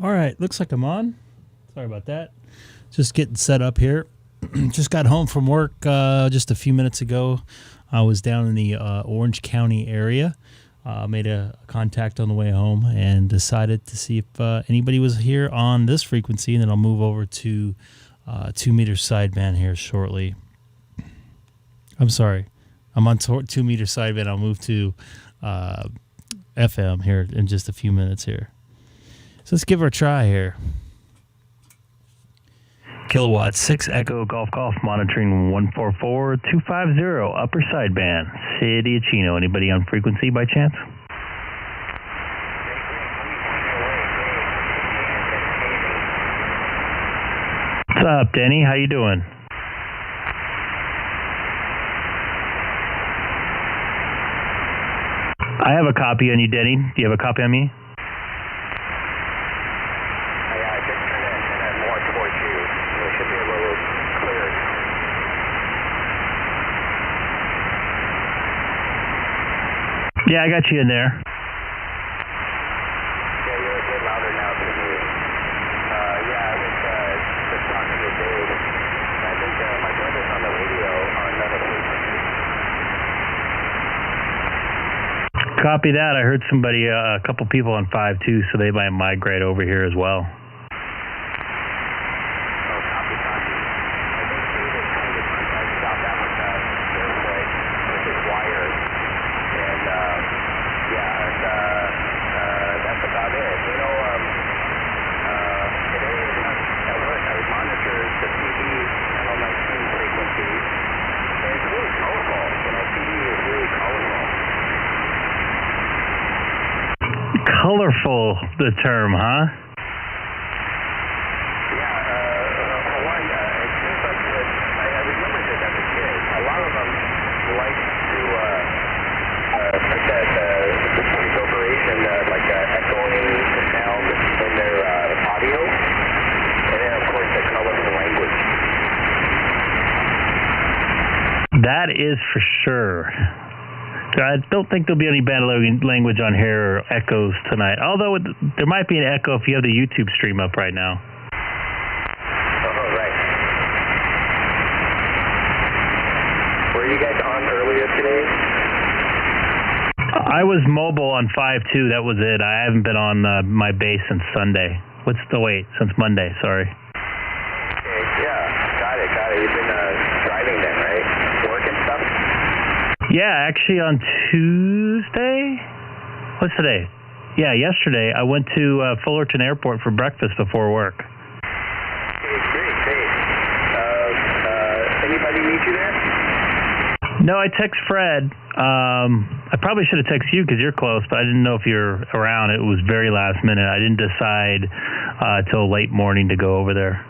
All right, looks like I'm on. Sorry about that. Just getting set up here. Just got home from work just a few minutes ago. I was down in the Orange County area. Made a contact on the way home and decided to see if anybody was here on this frequency, and then I'll move over to 2 meter sideband here shortly. I'm sorry. I'm on 2 meter sideband. I'll move to FM here in just a few minutes here. So let's give her a try here. Kilowatt 6 Echo Golf Golf monitoring 144-250 upper sideband, City of Chino. Anybody on frequency by chance? What's up, Denny? How you doing? I have a copy on you, Denny. Do you have a copy on me? Yeah, I got you in there. Yeah, you're a bit louder now to me. Yeah, I was just talking to Dave. I think my brother's on the radio on another frequency. Copy that. I heard somebody, a couple people on 5 too, so they might migrate over here as well. Colorful, the term, huh? Yeah, for one, it seems like I remember this as a kid. A lot of them like to put that reverberation, like echoing the sound in their audio, and then of course the colorful language. That is for sure. I don't think there'll be any bad language on here or echoes tonight. Although there might be an echo if you have the YouTube stream up right now. Oh, right. Were you guys on earlier today? I was mobile on 5-2. That was it. I haven't been on my base since Sunday. Since Monday, sorry. Okay, yeah, got it. You've been driving then, right? Work and stuff? Yeah, actually on Tuesday? What's today? Yeah, yesterday I went to Fullerton Airport for breakfast before work. Okay, great. Anybody meet you there? No, I text Fred. I probably should have texted you because you're close, but I didn't know if you're around. It was very last minute. I didn't decide till late morning to go over there.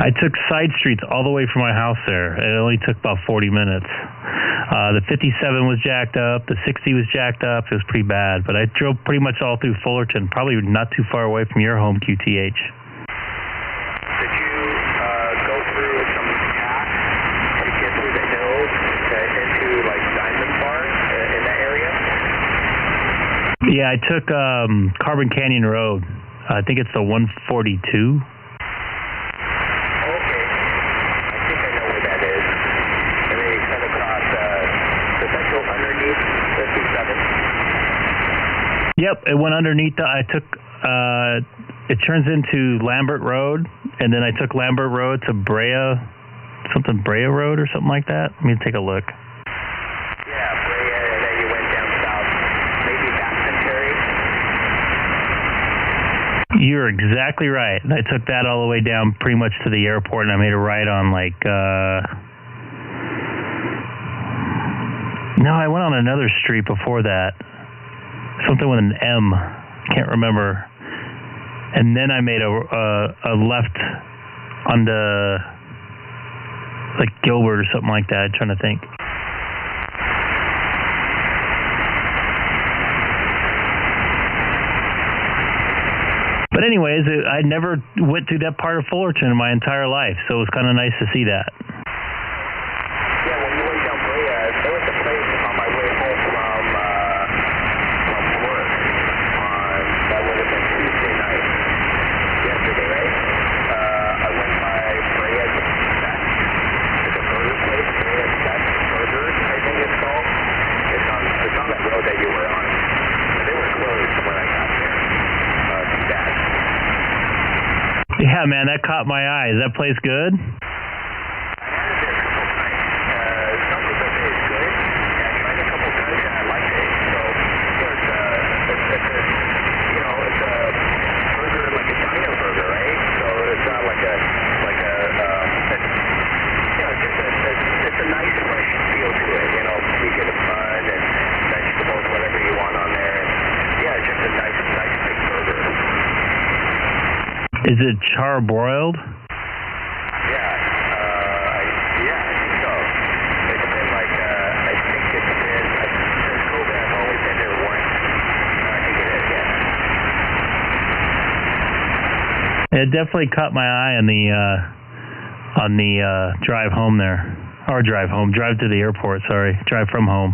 I took side streets all the way from my house there. It only took about 40 minutes. The 57 was jacked up. The 60 was jacked up. It was pretty bad. But I drove pretty much all through Fullerton, probably not too far away from your home, QTH. Did you go through some paths to get through the hills into like Diamond Bar in that area? Yeah, I took Carbon Canyon Road. I think it's the 142. Yep, it went underneath I took, it turns into Lambert Road, and then I took Lambert Road to Brea Road or something like that. Let me take a look. Yeah, Brea, and then you went down south, maybe Back Century. You're exactly right. I took that all the way down pretty much to the airport, and I made a right on no, I went on another street before that. Something with an M. Can't remember. And then I made a left on the like Gilbert or something like that. I'm trying to think. But anyways, I never went through that part of Fullerton in my entire life, so it was kind of nice to see that. Yeah, Yeah, man, that caught my eye. Is that place good? Is it charbroiled? Yeah, I think so. It's been like, I think it's been, since COVID, I've always been there once. I think it is, yeah. It definitely caught my eye on the drive home there. Or drive to the airport, sorry. Drive from home.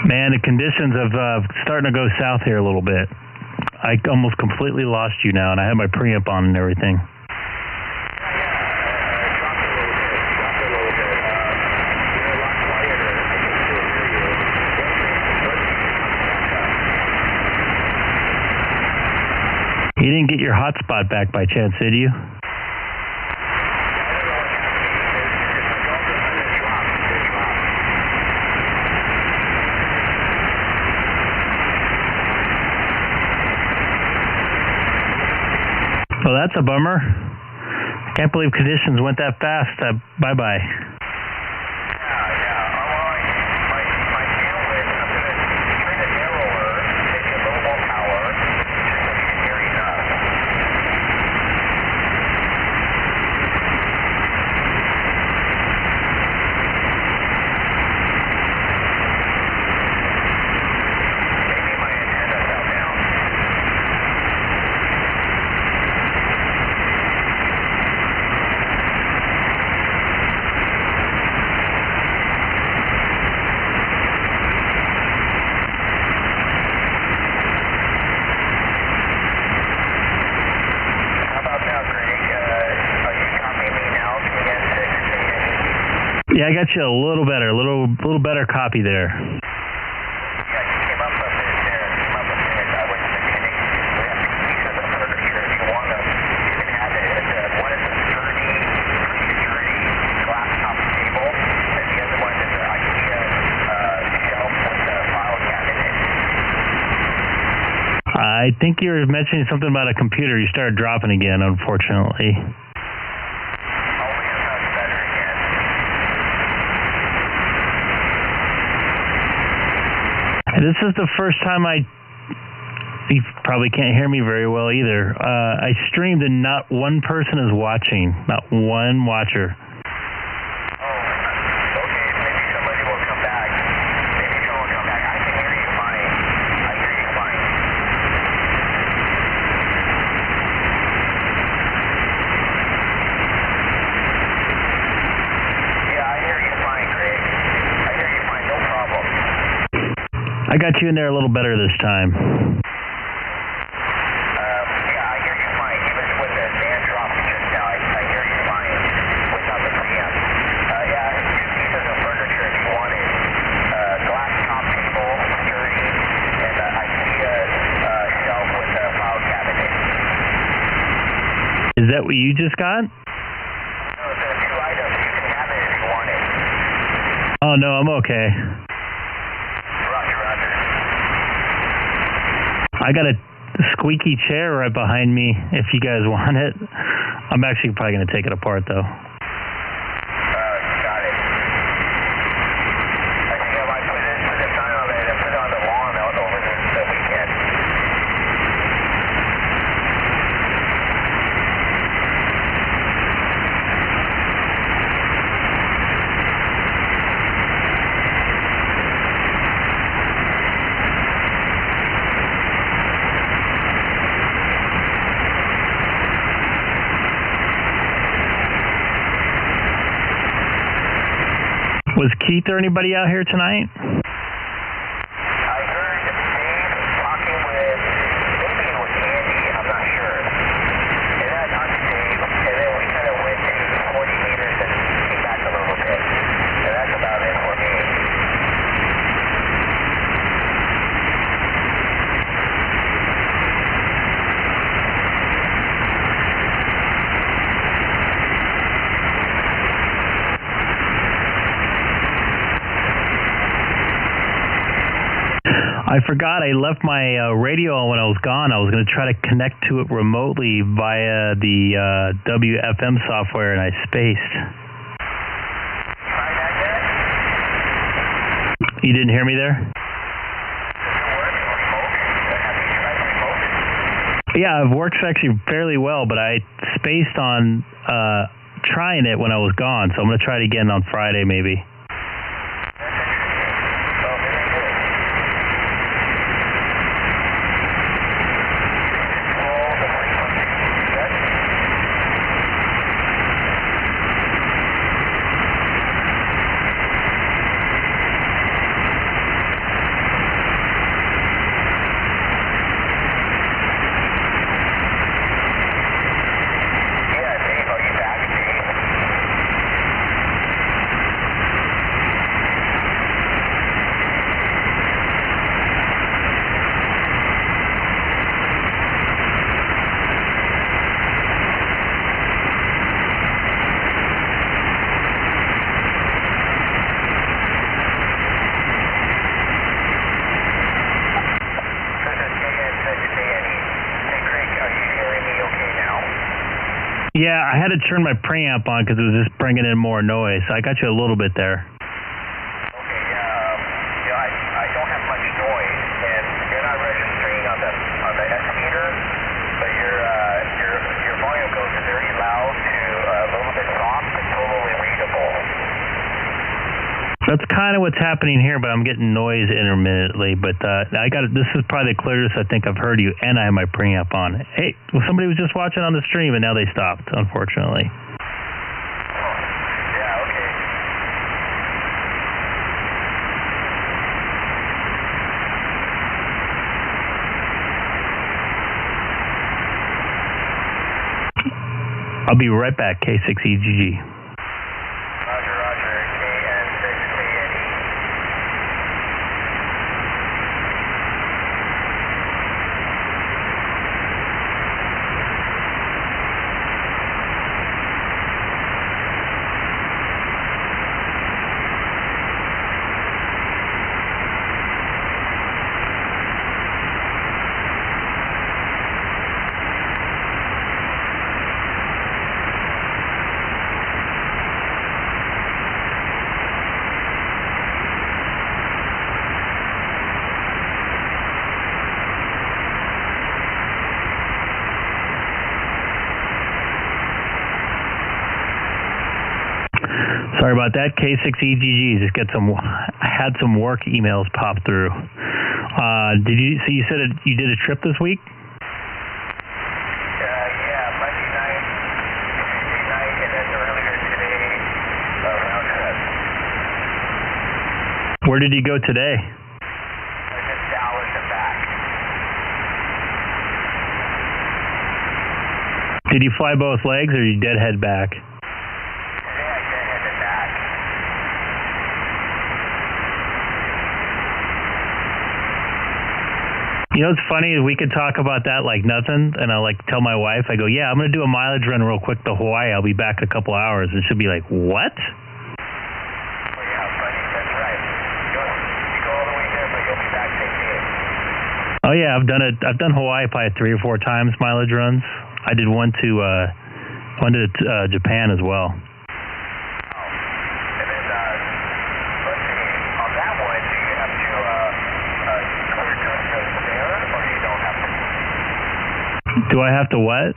Man, the conditions of starting to go south here a little bit. I almost completely lost you now, and I had my preamp on and everything. You didn't get your hotspot back by chance, did you? Well, that's a bummer. I can't believe conditions went that fast. Bye-bye. Yeah, I got you a little better, little better copy there. Yeah, you came up a bit there. I was thinking we have to keep the furniture if you want them. You can have it. One is a pretty sturdy glass top table, and the other one is an IKEA shelf with a file cabinet. I think you were mentioning something about a computer. You started dropping again, unfortunately. This is the first time you probably can't hear me very well either. I streamed and not one person is watching, not one watcher. Oh, okay, maybe somebody will come back. I can hear you fine. Yeah, I hear you fine, Greg. I hear you fine, no problem. I got you in there a little better this time. Yeah, I hear you fine. Even with the band drop just now, I hear you fine without the preamp. Yeah, 2 pieces of furniture if you want it. Glass top table, sturdy, and an IKEA shelf with a file cabinet. Is that what you just got? No, the 2 items. You can have it if you want it. Oh, no, I'm okay. I got a squeaky chair right behind me if you guys want it. I'm actually probably going to take it apart, though. Got it. I think I might put a sign on it and put it on the lawn out over the weekend. Keith or anybody out here tonight? I heard Dave talking with, maybe it was Andy, I'm not sure. And then I talked to Dave, and then we kind of went to 40 meters and came back a little bit. And that's about it for me. I forgot I left my radio on when I was gone. I was going to try to connect to it remotely via the WFM software, and I spaced. Try that yet? You didn't hear me there? Does it work remote? Have you tried remote? Yeah, it works actually fairly well, but I spaced on trying it when I was gone, so I'm going to try it again on Friday maybe. Yeah, I had to turn my preamp on because it was just bringing in more noise. I got you a little bit there. Okay, I don't have much noise, and you're not registering on the S meter, but your volume goes very loud to a little bit soft, but totally readable. That's kind of what's happening here, but I'm getting noise intermittently. But I got it. This is probably the clearest I think I've heard you, and I have my preamp on. Hey, well, somebody was just watching on the stream, and now they stopped, unfortunately. Yeah, okay. I'll be right back, K6EGG. Roger, KN6EGG. Sorry about that, K6EGG. Just get some. I had some work emails pop through. Did you? So you said you did a trip this week? Yeah, Monday night, Tuesday night, and then earlier today, round trip. Where did you go today? Just Dallas and back. Did you fly both legs, or you deadhead back? You know, it's funny, we could talk about that like nothing, and I'll like tell my wife, I go, yeah, I'm going to do a mileage run real quick to Hawaii. I'll be back in a couple hours. And she'll be like, what? Well, yeah, buddy, that's right. You go all the way there, but you'll be back same day. Oh, yeah, I've done it. I've done Hawaii probably 3 or 4 times, mileage runs. I did one to Japan as well. Do I have to what?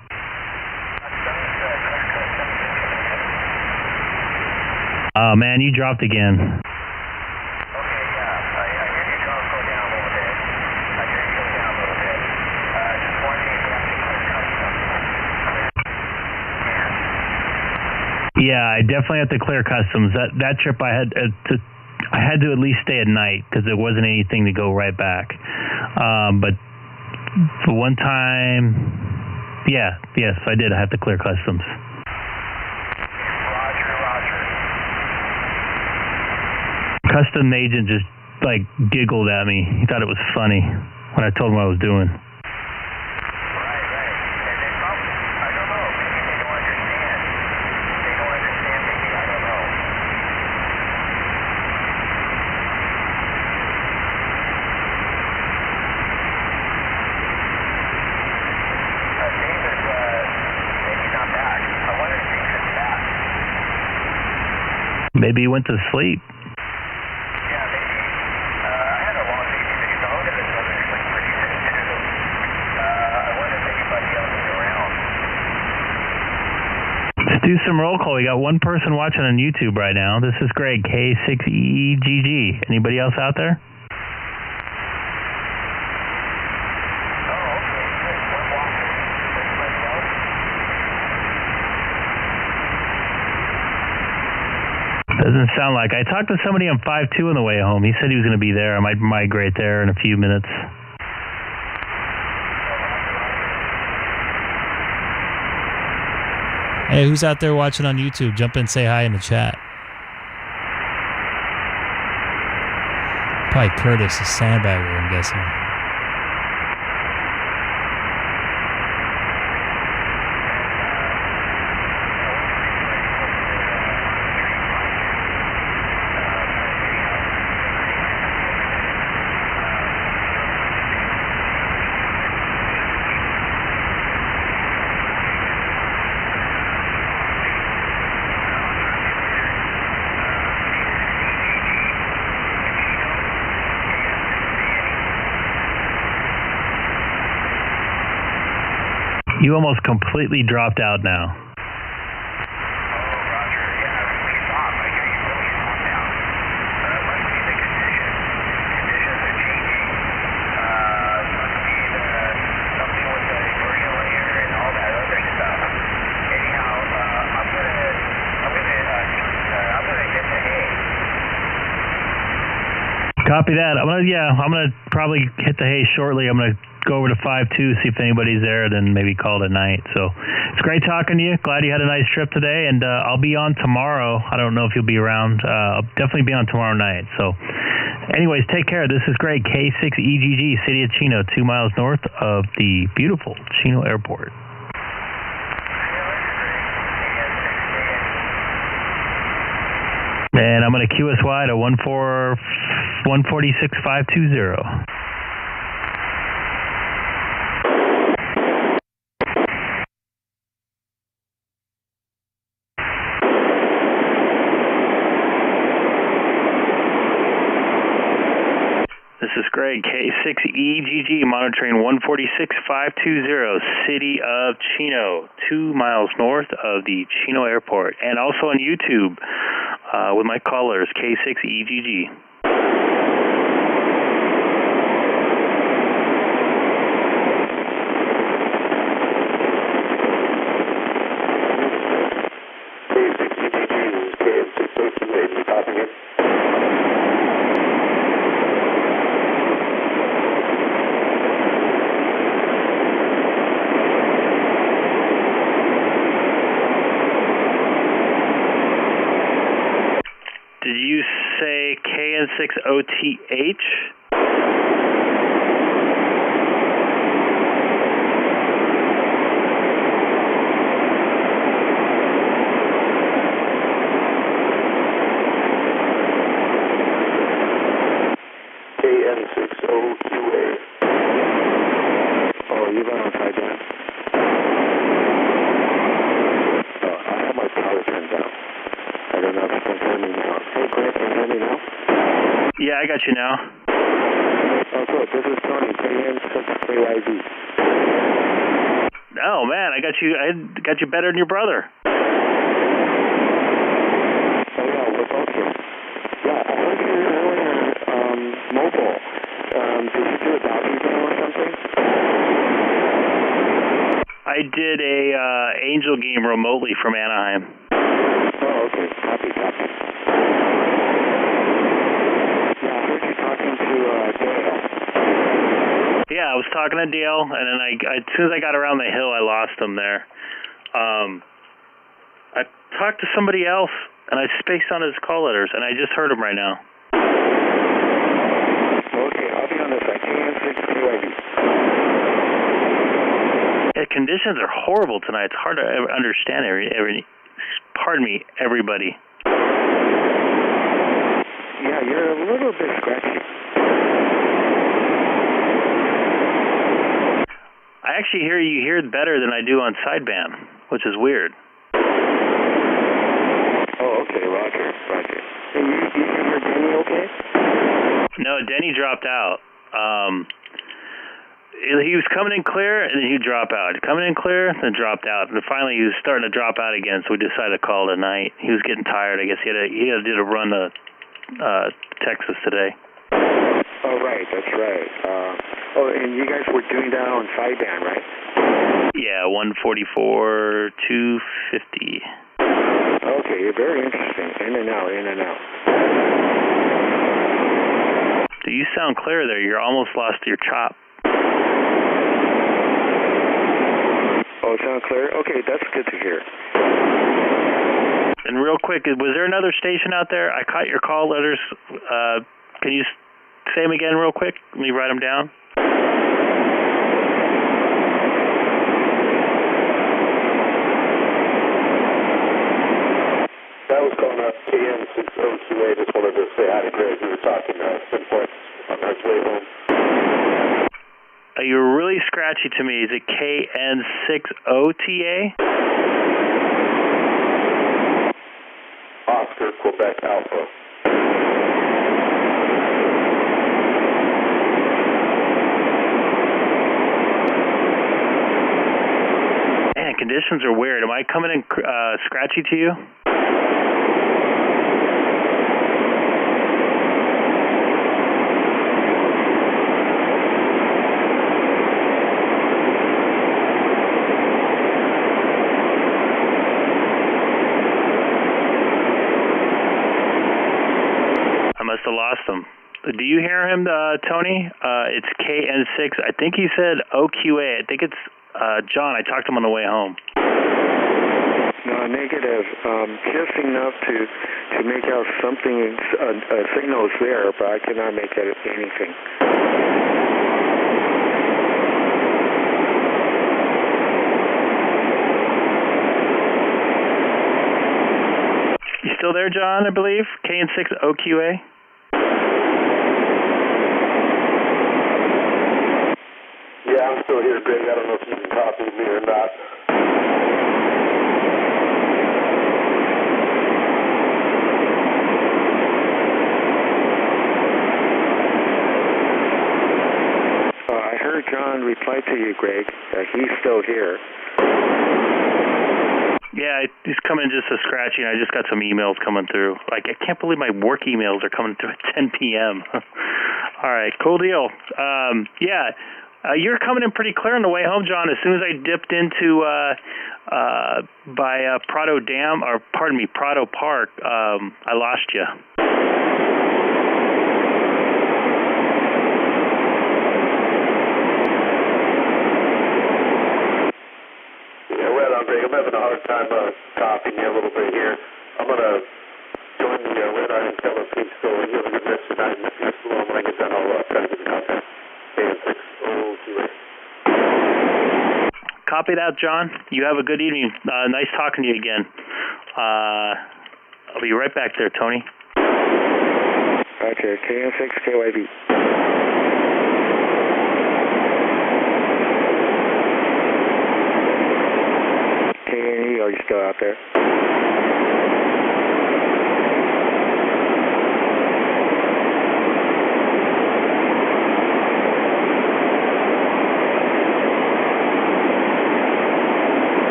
Oh, man, you dropped again. Okay, yeah. I hear you go down a little bit. Just wondering if you have to clear customs. Yeah, I definitely have to clear customs. That trip I had I had to at least stay at night because there wasn't anything to go right back. But for one time, yes, I did. I had to clear customs. Roger. Custom agent just like giggled at me. He thought it was funny when I told him what I was doing. Right. And they probably, I don't know, maybe they don't understand. They don't understand, maybe, I don't know. David, maybe not back. I wonder if he's back. Maybe he went to sleep. Do some roll call. We got one person watching on YouTube right now. This is Greg, K6EGG. Anybody else out there? Oh, okay. Good. One watcher. Anybody else? Doesn't sound like. I talked to somebody on 5-2 on the way home. He said he was going to be there. I might migrate there in a few minutes. Hey, who's out there watching on YouTube? Jump in, say hi in the chat. Probably Curtis, a sandbagger, I'm guessing. You almost completely dropped out now. Oh, Roger. Yeah, we stopped. I hear you really slow down. It must be the conditions. Conditions are changing. It must be something with the inversion layer and all that other stuff. Anyhow, I'm gonna hit the hay. Copy that. I'm gonna probably hit the hay shortly. I'm gonna go over to 5-2, see if anybody's there, then maybe call it a night. So it's great talking to you. Glad you had a nice trip today, and I'll be on tomorrow. I don't know if you'll be around. I'll definitely be on tomorrow night. So anyways, take care. This is Greg, K6EGG, City of Chino, 2 miles north of the beautiful Chino Airport. And I'm going to QSY to 146,520. This is Greg, K6EGG, monitoring 146,520, City of Chino, 2 miles north of the Chino Airport, and also on YouTube with my callers, K6EGG. Did you say KN6OTH? KN6OQA. Oh, you got on side down. I have my power turned down. I don't know if you can hear me now. Hey, Greg, can you hear me now? Yeah, I got you now. Oh, good. This is Tony, KN6KYZ. Oh man, I got you better than your brother. Oh yeah, we're both here. Yeah, I heard you earlier, mobile. Did you do a Dodger game or something? I did a Angel game remotely from Anaheim. Oh, okay. Copy. Yeah, I was talking to Dale, and then as soon as I got around the hill, I lost him there. I talked to somebody else, and I spaced on his call letters, and I just heard him right now. Okay, I'll be on the side. K6EGG. The conditions are horrible tonight. It's hard to understand pardon me, everybody. Yeah, you're a little bit scratchy. I actually hear you better than I do on sideband, which is weird. Oh, okay, Roger. And you can hear Denny okay? No, Denny dropped out. He was coming in clear, and then he'd drop out. Coming in clear, then dropped out. And finally, he was starting to drop out again, so we decided to call it a night. He was getting tired. I guess he had to run to Texas today. Oh, right, that's right. And you guys were doing that on sideband, right? Yeah, 144, 250. Okay, very interesting. In and out. Do you sound clear there? You're almost lost your chop. Oh, it sounds clear? Okay, that's good to hear. And real quick, was there another station out there? I caught your call letters. Can you say them again real quick? Let me write them down. That was calling up KN60QA. Just wanted to say hi to Greg. We were talking some points on his way home. You were really scratchy to me. Is it KN60TA? Oscar, Quebec Alpha. Man, conditions are weird. Am I coming in scratchy to you? I must have lost him. Do you hear him, Tony? It's KN6. I think he said OQA. I think it's John. I talked to him on the way home. No, negative. Just enough to make out something, signals there, but I cannot make out anything. You still there, John, I believe? KN6 OQA? Yeah, I'm still here, Greg. I don't know if you can copy me or not. I heard John reply to you, Greg. He's still here. Yeah, he's coming just a scratchy, and I just got some emails coming through. Like, I can't believe my work emails are coming through at 10 p.m. All right, cool deal. You're coming in pretty clear on the way home, John. As soon as I dipped into by Prado Dam, or pardon me, Prado Park, I lost you. I'm having a hard time copying you a little bit here. I'm going to join the red eye and telescope, so you have a good rest of the night. And if you're slow, when I get done, I'll try to get in contact. KN60QA. Copy that, John. You have a good evening. Nice talking to you again. I'll be right back there, Tony. Okay, KN6KYB. K&E, are you still out there?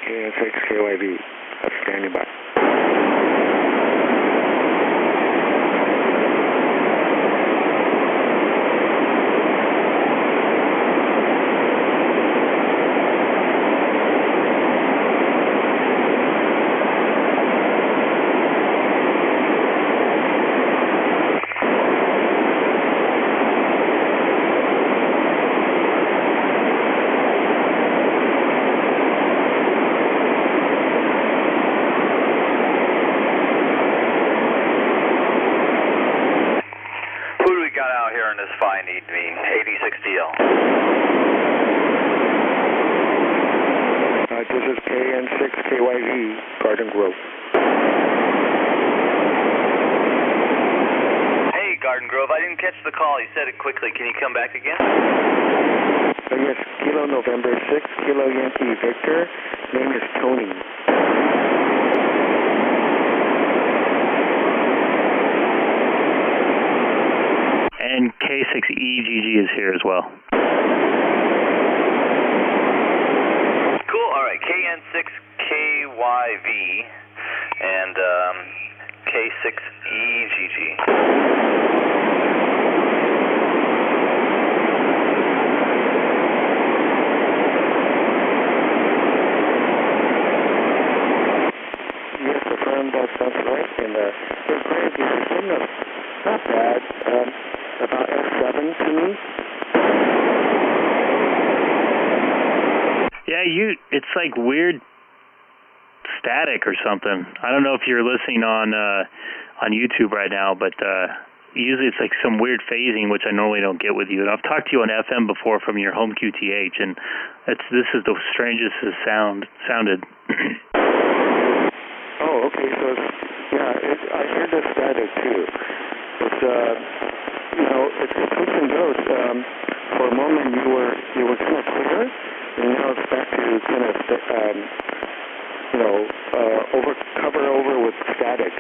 KN6KYB, standing by. is fine, need me. 86DL. This is KN6KYV, Garden Grove. Hey, Garden Grove, I didn't catch the call. You said it quickly. Can you come back again? Yes, Kilo November 6, Kilo Yankee Victor. Name is Tony. And K6EGG is here as well. Cool, all right, KN6KYV and K6EGG. Yes, affirm, that sounds right. And Greg, the signal, not bad. About F7 to me. Yeah, it's like weird static or something. I don't know if you're listening on YouTube right now, but usually it's like some weird phasing, which I normally don't get with you. And I've talked to you on FM before from your home QTH, and this is the strangest it sounded. Oh, okay. So I hear the static too. It's it comes and goes. For a moment you were kind of clear, and now it's back to kind of cover over with static.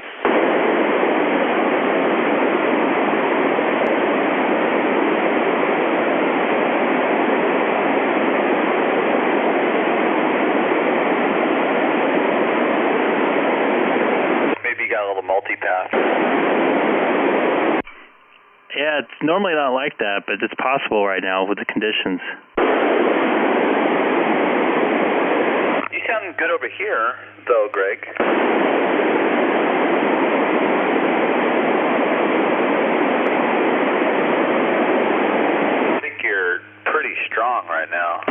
Maybe you got a little multipath. Yeah, it's normally not like that, but it's possible right now with the conditions. You sound good over here, though, Greg. I think you're pretty strong right now.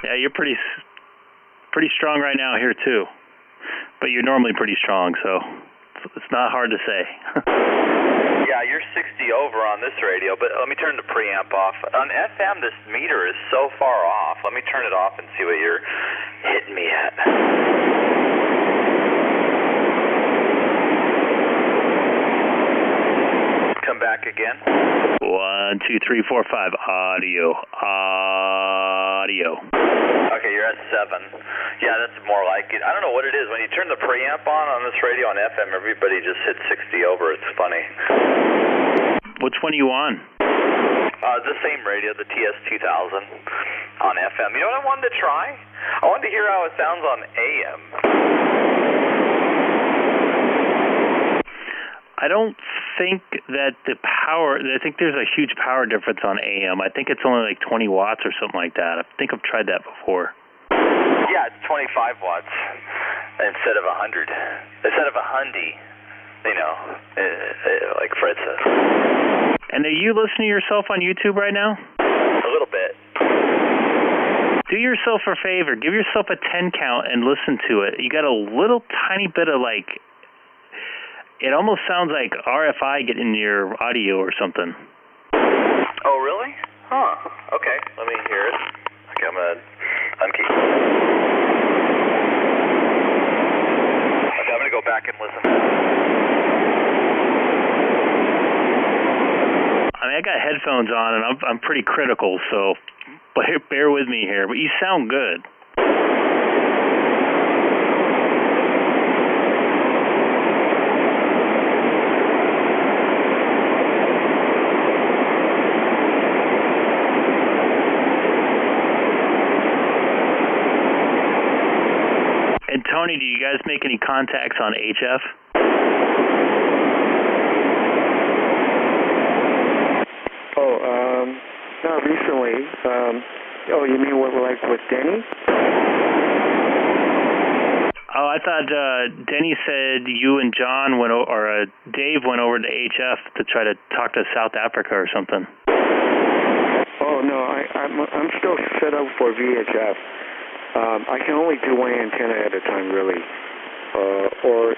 Yeah, you're pretty strong right now here too, but you're normally pretty strong, so it's not hard to say. Yeah, you're 60 over on this radio, but let me turn the preamp off. On FM, this meter is so far off. Let me turn it off and see what you're hitting me at. Come back again. 1, 2, 3, 4, 5. Audio. Okay, you're at 7. Yeah, that's more like it. I don't know what it is. When you turn the preamp on this radio on FM, everybody just hits 60 over. It's funny. Which one are you on? The same radio, the TS-2000 on FM. You know what I wanted to try? I wanted to hear how it sounds on AM. I don't think that I think there's a huge power difference on AM. I think it's only like 20 watts or something like that. I think I've tried that before. Yeah, it's 25 watts instead of 100. Instead of 100, like Fred says. And are you listening to yourself on YouTube right now? A little bit. Do yourself a favor. Give yourself a 10 count and listen to it. You got a little tiny bit of it almost sounds like RFI getting your audio or something. Oh, really? Huh. Okay, let me hear it. Okay, I'm going to unkey. Okay, I'm going to go back and listen. I mean, I got headphones on, and I'm pretty critical, so bear with me here. But you sound good. And Tony, do you guys make any contacts on HF? Not recently. You mean with Denny? Oh, I thought Denny said you and John Dave went over to HF to try to talk to South Africa or something. Oh no, I'm still set up for VHF. I can only do one antenna at a time, really. Or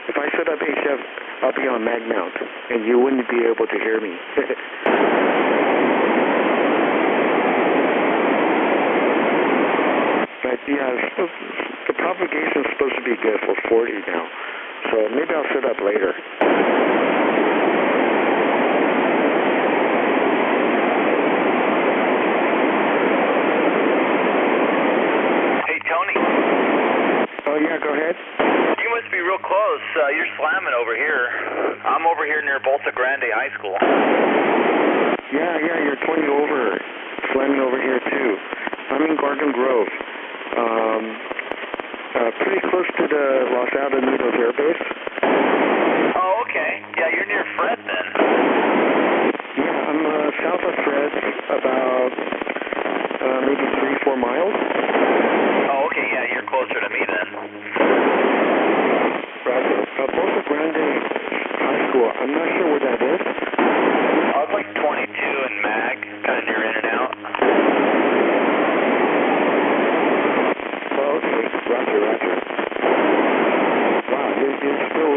if I set up HF, I'll be on mag mount, and you wouldn't be able to hear me. But yeah, the propagation is supposed to be good for 40 now, so maybe I'll set up later. Hey, Tony. Oh yeah, go ahead. You must be real close. You're slamming over here. I'm over here near Bolsa Grande High School. Yeah, you're 20 over, slamming over here too. I'm in Garden Grove. Pretty close to the Los Alamitos Air Base. Oh, okay. Yeah, you're near Fred then. Yeah, I'm south of Fred, about maybe 3-4 miles. Oh, okay. Yeah, you're closer to me then. Roger. Bolsa Grande High School. I'm not sure where that is. I was like 22 in Mag, kind of near In and Out. Oh, okay. Roger. Wow, you're still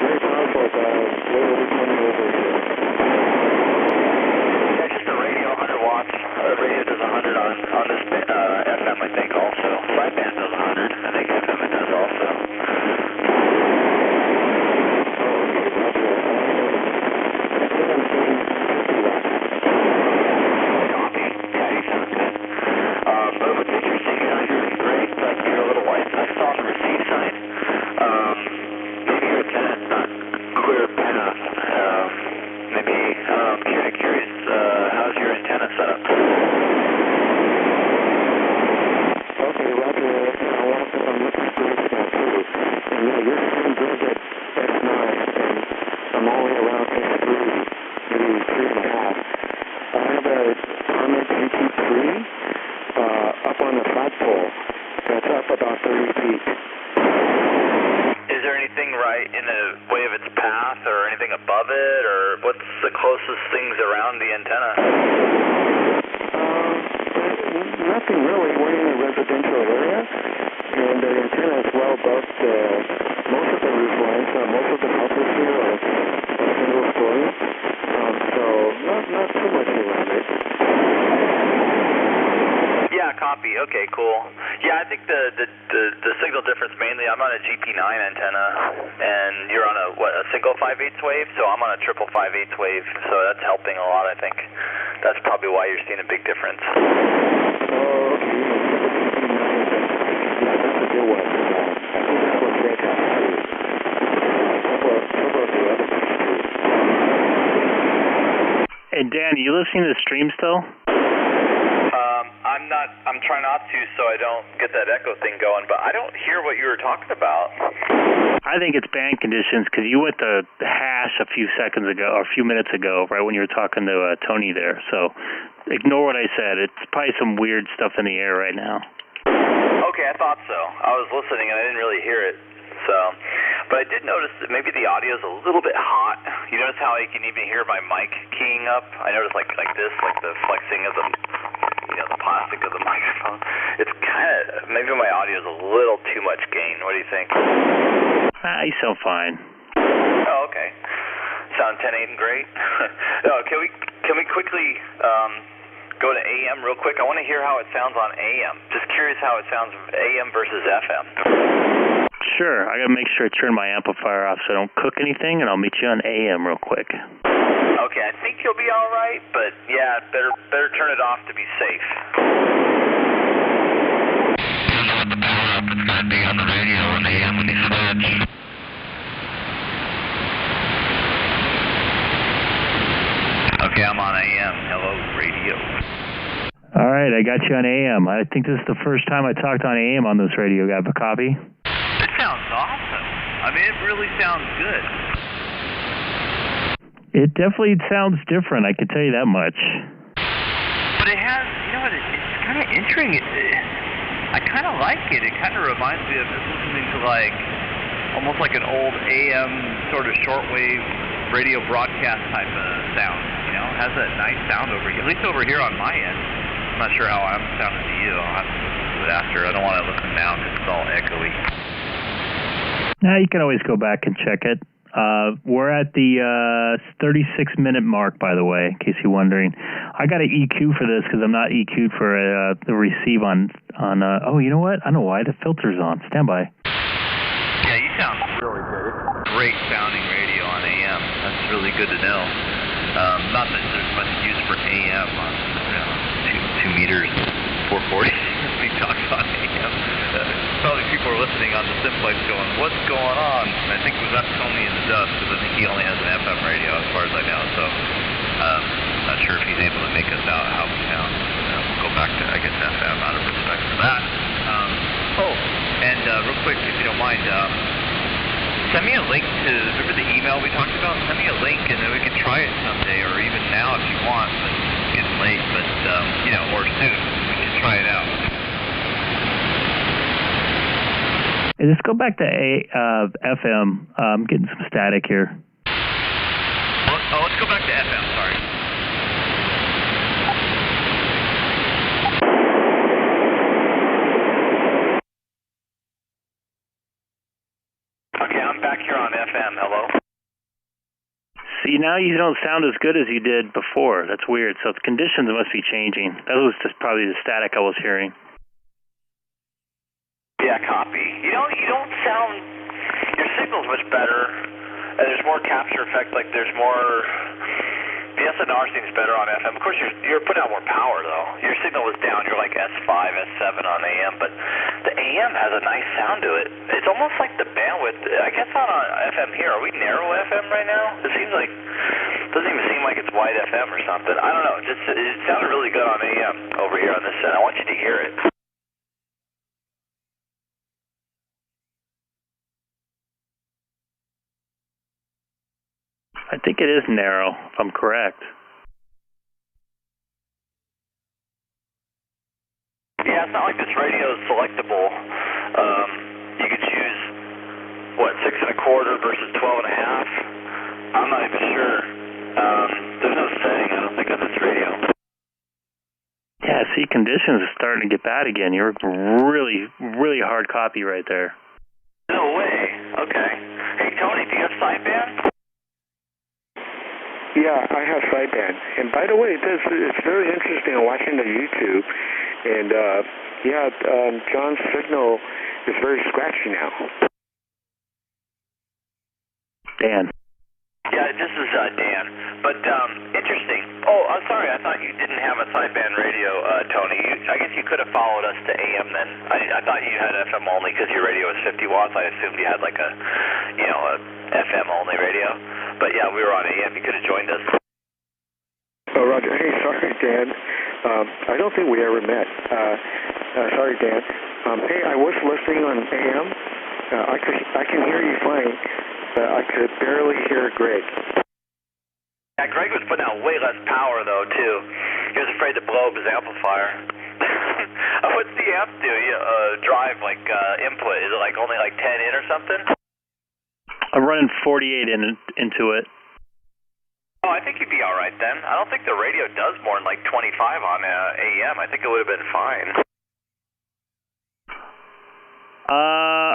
very powerful. Where are we coming over here? Yeah, just the radio, 100 watts. The radio does 100 on this FM, I think, also. Sideband does 100. I think FM it does also. Copy. Yeah, you sound good. But what's interesting, you're hearing great, but you're a little white. I saw on the receive side, maybe your antenna's not clear path. Maybe, I'm curious, how's your antenna set up? Okay, Roger. I'm looking for this now too. And yeah, you're doing good at S9, and I'm only around S3, maybe 3.5. I have a Harman PT3 up on the flagpole that's up about 30 feet. Is there anything right in the way of its path or anything above it, or what's the closest things around the antenna? Nothing really. We're in a residential area, and the antenna is well above most of the roof lines. Most of the houses here are single story, so not too much around it. Yeah, copy. Okay, cool. Yeah, I think the signal difference mainly, I'm on a GP9 antenna, and you're on a single 5/8 wave, so I'm on a triple 5/8 wave, so that's helping a lot, I think. That's probably why you're seeing a big difference. Oh, okay. Yeah, that's a good one. I think that's what Fred has too. Couple of the other ones too. Hey, Dan, are you listening to the stream still? I'm trying not to so I don't get that echo thing going, but I don't hear what you were talking about. I think it's band conditions because you went to hash a few seconds ago, or a few minutes ago, right when you were talking to Tony there. So ignore what I said. It's probably some weird stuff in the air right now. Okay, I thought so. I was listening and I didn't really hear it. So, but I did notice that maybe the audio is a little bit hot. You notice how you can even hear my mic keying up? I noticed like this, like the flexing of the plastic of the microphone. It's kind of, maybe my audio is a little too much gain. What do you think? You sound fine. Oh, okay. Sound 10.8 and great. No, can we quickly go to AM real quick? I want to hear how it sounds on AM. Just curious how it sounds AM versus FM. Sure. I got to make sure I turn my amplifier off so I don't cook anything, and I'll meet you on AM real quick. Okay, I think you'll be all right, but yeah, better turn it off to be safe. The power up, it's going to be on the radio on AM when you switch. Okay, I'm on AM. Hello, radio. All right, I got you on AM. I think this is the first time I talked on AM on this radio. Got a copy? It sounds awesome. I mean, it really sounds good. It definitely sounds different, I can tell you that much. But it has, you know what, it's kind of interesting. I kind of like it. It kind of reminds me of listening to like, almost like an old AM sort of shortwave radio broadcast type of sound, you know? It has that nice sound over here, at least over here on my end. I'm not sure how I'm sounding to you. I'll have to bit after. I don't want to listen now because it's all echoey. Now you can always go back and check it. We're at the 36-minute mark, by the way, in case you're wondering. I got an EQ for this because I'm not EQ'd for the receive on. Oh, you know what? I know why. The filter's on. Stand by. Yeah, you sound really good. Great sounding radio on AM. That's really good to know. Not that there's much use for AM on 2 meters, 440. We talk about AM. Probably people are listening on the simplex going, what's going on? And I think that's Tony in the dust because I think he only has an FM radio as far as I know. So not sure if he's able to make us out how we sound. We'll go back to, I guess, FM out of respect for that. And real quick, if you don't mind, send me a link to, remember the email we talked about? Send me a link and then we can try it someday or even now if you want. But it's getting late, but, or soon. We can try it out. Hey, let's go back to FM. I'm getting some static here. Let's go back to FM, sorry. Okay, I'm back here on FM. Hello? See, now you don't sound as good as you did before. That's weird. So the conditions must be changing. That was just probably the static I was hearing. Yeah, copy. You don't sound, your signal's much better, and there's more capture effect, like there's more, the SNR seems better on FM. Of course, you're putting out more power, though. Your signal was down, you're like S5, S7 on AM, but the AM has a nice sound to it. It's almost like the bandwidth, I guess on FM here, are we narrow FM right now? It seems like, doesn't even seem like it's wide FM or something. I don't know, it sounded really good on AM over here on this set. I want you to hear it. I think it is narrow, if I'm correct. Yeah, it's not like this radio is selectable. You could choose, 6 1/4 versus 12 1/2? I'm not even sure. There's no setting, I don't think, on this radio. Yeah, see, conditions are starting to get bad again. You're really, really hard copy right there. No way. Okay. Hey, Tony, do you have sideband? Yeah, I have sideband. And by the way, it's very interesting watching the YouTube. And John's signal is very scratchy now. Dan. Yeah, this is Dan. But interesting. Oh, I'm sorry. I thought you didn't have a sideband radio, Tony. I guess you could have followed us to AM then. I thought you had FM only because your radio was 50 watts. I assumed you had like a FM only radio. But yeah, we were on AM. You could have joined us. Oh, Roger. Hey, sorry, Dan. I don't think we ever met. Sorry, Dan. Hey, I was listening on AM. I can hear you fine, but I could barely hear Greg. Yeah, Greg was putting out way less power, though, too. He was afraid to blow up his amplifier. What's the amp do? Drive, input? Is it only 10 in or something? I'm running 48 into it. Oh, I think you'd be all right then. I don't think the radio does more than 25 on AM. I think it would have been fine.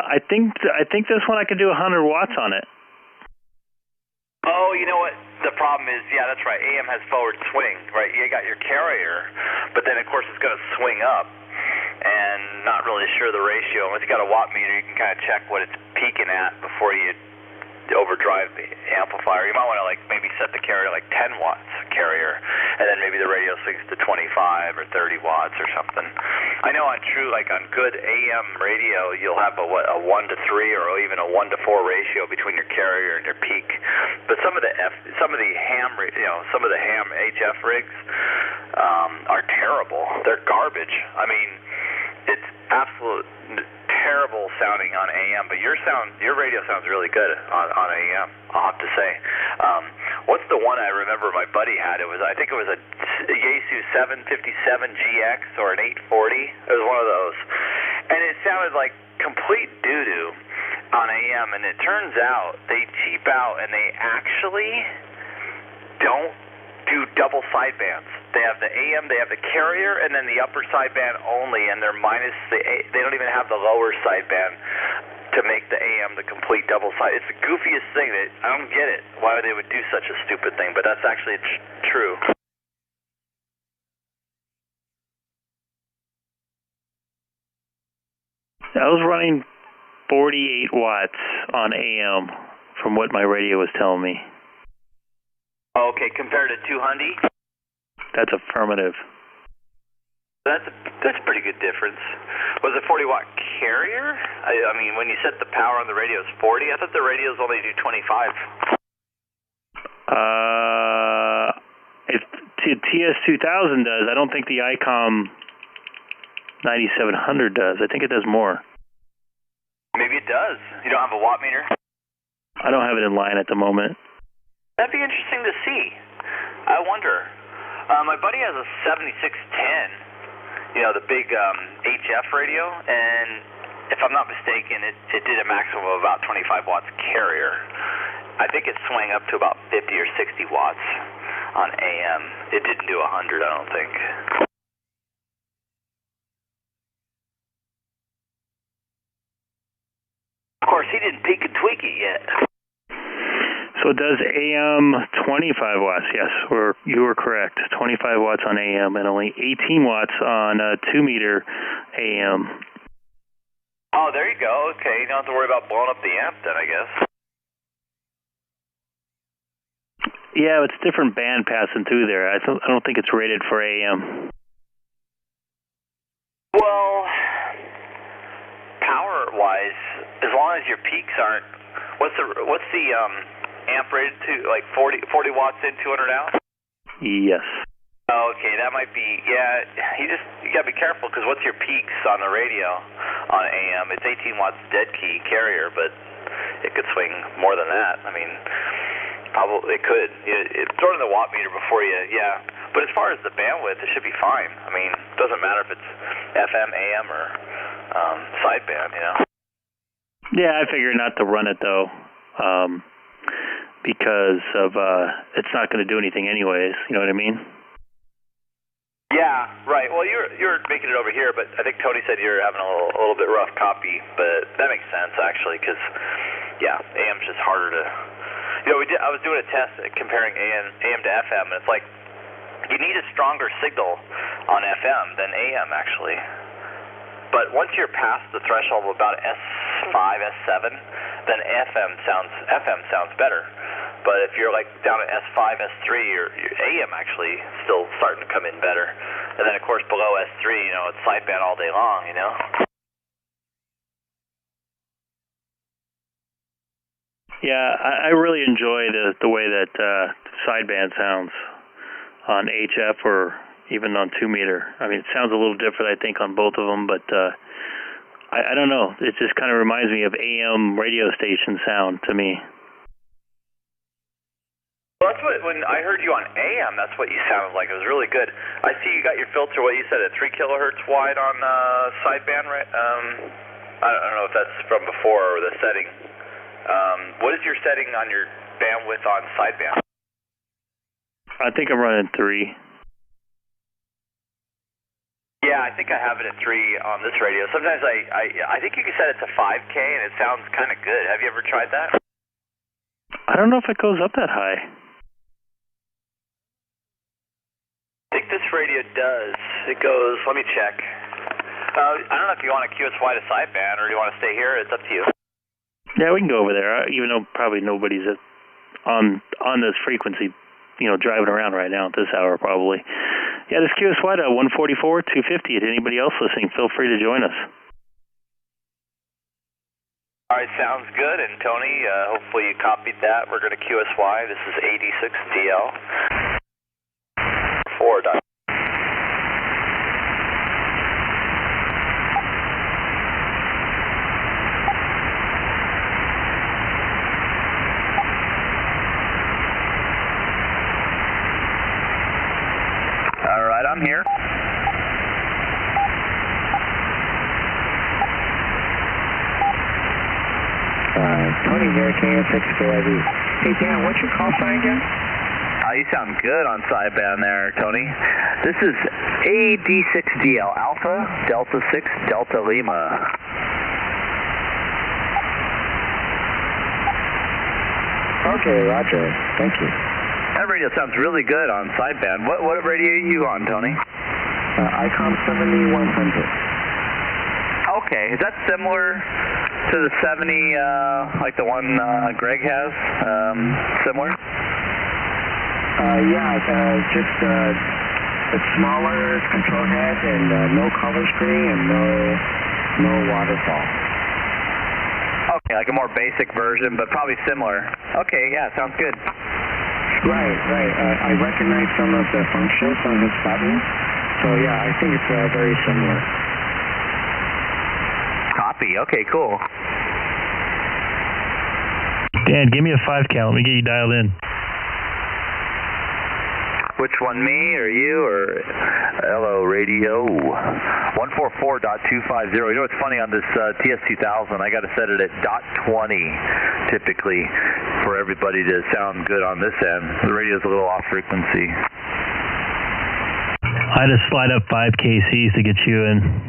I think this one I could do 100 watts on it. Oh, you know what? The problem is, yeah, that's right. AM has forward swing, right? You got your carrier, but then, of course, it's going to swing up. And not really sure the ratio. Unless you got a watt meter, you can kind of check what it's peaking at before you overdrive the amplifier. You might want to maybe set the carrier 10 watts carrier, and then maybe the radio swings to 25 or 30 watts or something. I know on true, on good AM radio, you'll have a 1 to 3 or even a 1 to 4 ratio between your carrier and your peak. But some of the ham HF rigs are terrible. They're garbage. I mean, it's absolute terrible sounding on AM, but your radio sounds really good on AM, I'll have to say. What's the one I remember my buddy had? I think it was a Yaesu 757GX or an 840. It was one of those. And it sounded like complete doo-doo on AM, and it turns out they cheap out and they actually don't do double sidebands. They have the AM, they have the carrier, and then the upper sideband only, and they're minus they don't even have the lower sideband to make the AM the complete double side. It's the goofiest thing that I don't get it why they would do such a stupid thing, but that's actually true. I was running 48 watts on AM from what my radio was telling me. Okay, compared to 200? That's affirmative. That's a pretty good difference. Was it 40 watt carrier? I mean, when you set the power on the radio is 40. I thought the radios only do 25. If TS2000 does, I don't think the Icom 9700 does. I think it does more. Maybe it does. You don't have a watt meter? I don't have it in line at the moment. That'd be interesting to see. I wonder. My buddy has a 7610. You know, the big HF radio, and if I'm not mistaken, it did a maximum of about 25 watts carrier. I think it swung up to about 50 or 60 watts on AM. It didn't do 100, I don't think. Of course, he didn't peek and tweak it yet. So it does AM 25 watts, yes, you were correct. 25 watts on AM and only 18 watts on 2-meter AM. Oh, there you go. Okay, you don't have to worry about blowing up the amp then, I guess. Yeah, it's different band passing through there. I don't think it's rated for AM. Well, power-wise, as long as your peaks aren't, what's the amp rated to, like 40 watts in, 200 out? Yes. Oh, okay, that might be, yeah, you gotta be careful, because what's your peaks on the radio on AM? It's 18 watts dead key carrier, but it could swing more than that. I mean, probably it could. Throw in the watt meter before you, yeah. But as far as the bandwidth, it should be fine. I mean, it doesn't matter if it's FM, AM, or sideband, you know? Yeah, I figured not to run it, though. Because of it's not going to do anything anyways. You know what I mean? Yeah, right. Well, you're making it over here, but I think Tony said you're having a little bit rough copy, but that makes sense actually, because yeah, AM's just harder to. You know, I was doing a test comparing AM to FM, and it's like you need a stronger signal on FM than AM actually. But once you're past the threshold of about S5, S7, then FM sounds better. But if you're like down at S5, S3, your AM actually still starting to come in better. And then of course below S3, you know, it's sideband all day long, you know. Yeah, I really enjoy the way that sideband sounds on HF or even on 2-meter. I mean, it sounds a little different, I think, on both of them, but I don't know. It just kind of reminds me of AM radio station sound to me. Well, that's what, when I heard you on AM, that's what you sounded like. It was really good. I see you got your filter, what you said, at 3 kilohertz wide on sideband, right? I don't know if that's from before or the setting. What is your setting on your bandwidth on sideband? I think I'm running 3. Yeah, I think I have it at 3 on this radio. Sometimes I think you can set it to 5K and it sounds kind of good. Have you ever tried that? I don't know if it goes up that high. I think this radio does. It goes, let me check. I don't know if you want to QSY to sideband or do you want to stay here. It's up to you. Yeah, we can go over there, even though probably nobody's on this frequency, you know, driving around right now at this hour probably. Yeah, this QSY to 144, 250. If anybody else listening, feel free to join us. All right, sounds good. And Tony, hopefully you copied that. We're going to QSY. This is 86DL. 4. All right, I'm here. Tony here, K6EGG. Hey Dan, what's your call sign again? you sound good on sideband there, Tony. This is AD6DL Alpha Delta 6 Delta Lima. Okay, roger. Thank you. That radio sounds really good on sideband. What radio are you on, Tony? Icom 7100. Okay, is that similar to the 70, like the one Greg has? Similar? Just a smaller control head and no color screen and no waterfall. Okay, like a more basic version, but probably similar. Okay, yeah, sounds good. Right. I recognize some of the functions on this button, so yeah, I think it's very similar. Copy. Okay, cool. Dan, give me a 5 count. Let me get you dialed in. Which one, me or you or hello radio? 144.250. You know what's funny on this TS2000? I got to set it at .20 typically for everybody to sound good on this end. The radio's a little off frequency. I had to slide up 5 KCs to get you in.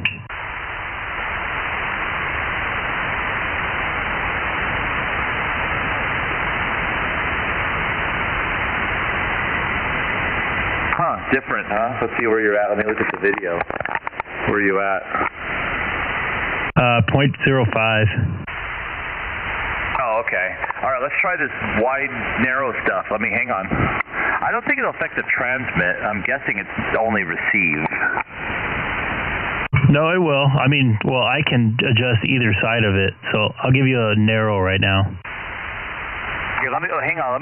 Different, huh? Let's see where you're at. Let me look at the video. Where are you at? 0.05. Oh, okay. All right, let's try this wide, narrow stuff. Let me hang on. I don't think it'll affect the transmit. I'm guessing it's only receive. No, it will. I mean, well, I can adjust either side of it, so I'll give you a narrow right now. Okay, hang on.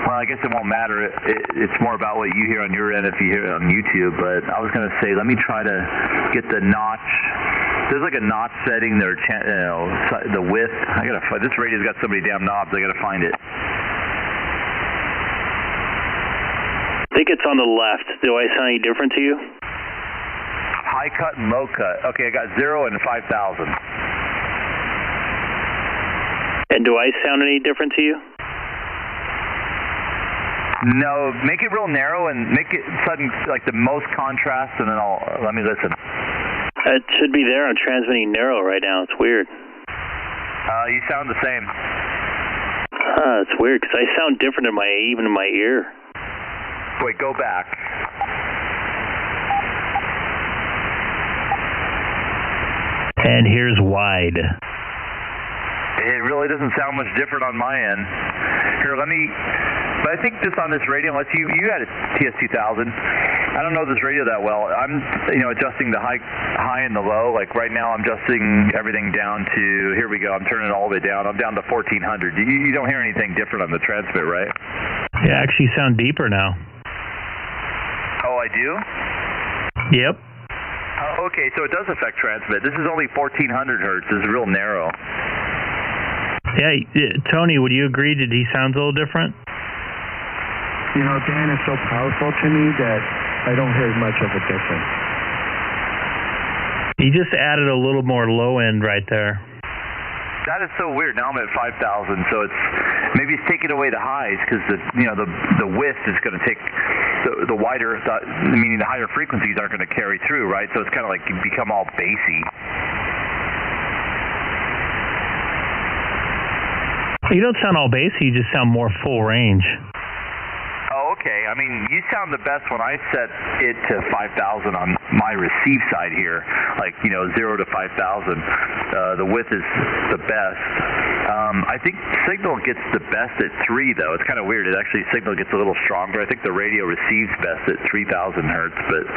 Well, I guess it won't matter. It's more about what you hear on your end if you hear it on YouTube. But I was going to say, let me try to get the notch. There's like a notch setting there, the width. This radio's got so many damn knobs. I got to find it. I think it's on the left. Do I sound any different to you? High cut and low cut. Okay, I got 0 and 5,000. And do I sound any different to you? No, make it real narrow and make it sudden, like the most contrast, and then let me listen. It should be there. I'm transmitting narrow right now. It's weird. You sound the same. It's weird because I sound different even in my ear. Wait, go back. And here's wide. It really doesn't sound much different on my end. Here, but I think just on this radio, unless you had a TS2000, I don't know this radio that well. I'm, adjusting the high and the low. Like right now, I'm adjusting everything down to, here we go, I'm turning it all the way down. I'm down to 1400. You don't hear anything different on the transmit, right? Yeah, actually sound deeper now. Oh, I do? Yep. Okay, so it does affect transmit. This is only 1400 hertz. This is real narrow. Yeah, Tony, would you agree? Did he sound a little different? Dan is so powerful to me that I don't hear much of a difference. He just added a little more low end right there. That is so weird. Now I'm at 5,000, so maybe it's taking away the highs because the width is going to take the wider, meaning the higher frequencies aren't going to carry through, right? So it's kind of like become all bassy. You don't sound all bassy. You just sound more full range. Oh, okay. I mean, you sound the best when I set it to 5,000 on my receive side here, like 0 to 5,000. The width is the best. I think signal gets the best at 3, though. It's kind of weird. It actually signal gets a little stronger. I think the radio receives best at 3,000 hertz, but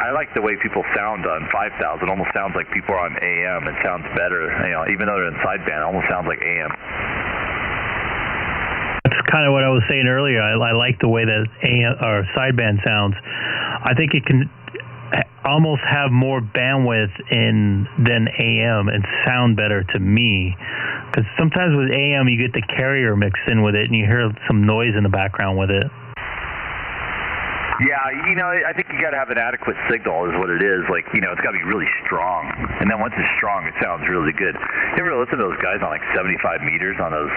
I like the way people sound on 5,000. It almost sounds like people are on AM. It sounds better, even though they're in sideband. It almost sounds like AM. That's kind of what I was saying earlier. I like the way that AM or sideband sounds. I think it can almost have more bandwidth than AM and sound better to me. Because sometimes with AM you get the carrier mixed in with it and you hear some noise in the background with it. Yeah, I think you got to have an adequate signal is what it is. Like, it's got to be really strong. And then once it's strong, it sounds really good. You ever listen to those guys on like 75 meters on those